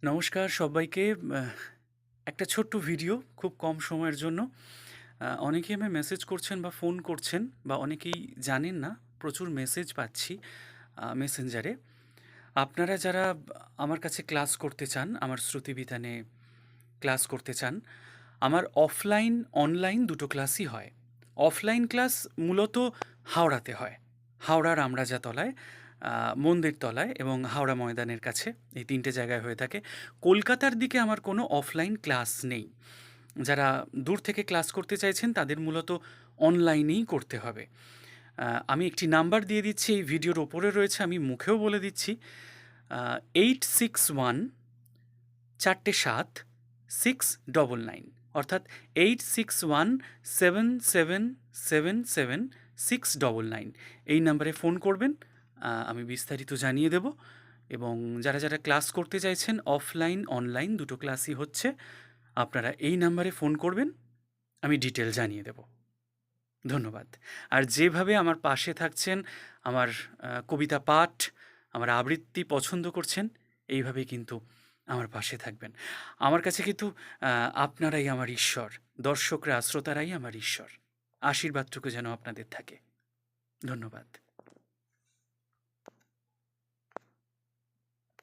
নমস্কার সবাইকে। একটা ছোট্ট ভিডিও খুব কম সময়ের জন্য। অনেকেই আমায় মেসেজ করছেন বা ফোন করছেন বা অনেকেই জানেন না, প্রচুর মেসেজ পাচ্ছি মেসেঞ্জারে। আপনারা যারা আমার কাছে ক্লাস করতে চান, আমার শ্রুতিবিতানে ক্লাস করতে চান, আমার অফলাইন, অনলাইন দুটো ক্লাসই হয়। অফলাইন ক্লাস মূলত হাওড়াতে হয়। হাওড়ার আমরাজাতলায়, মন্দির তলায় এবং হাওড়া ময়দানের কাছে, এই ৩ টে জায়গায় হয়ে থাকে। কলকাতার দিকে আমার কোনো অফলাইন ক্লাস নেই। যারা দূর থেকে ক্লাস করতে চাইছেন তাদের মূলত অনলাইনেই করতে হবে। আমি একটি নাম্বার দিয়ে দিচ্ছি, এই ভিডিওর ওপরে রয়েছে, আমি মুখেও বলে দিচ্ছি। 861 4 7 699, অর্থাৎ 861 7777 699, এই নাম্বারে ফোন করবেন। আমি বিস্তারিত জানিয়ে দেব। এবং যারা যারা ক্লাস করতে চাইছেন, অফলাইন অনলাইন দুটো ক্লাসই হচ্ছে, আপনারা এই নাম্বারে ফোন করবেন, আমি ডিটেল জানিয়ে দেব। ধন্যবাদ। আর যেভাবে আমার পাশে থাকছেন, আমার কবিতা পাঠ, আমার আবৃত্তি পছন্দ করছেন, এইভাবেই কিন্তু আমার পাশে থাকবেন। আমার কাছে কিন্তু আপনারাই আমার ঈশ্বর, দর্শকরা, শ্রোতারাই আমার ঈশ্বর। আশীর্বাদটুকু যেন আপনাদের থাকে। ধন্যবাদ।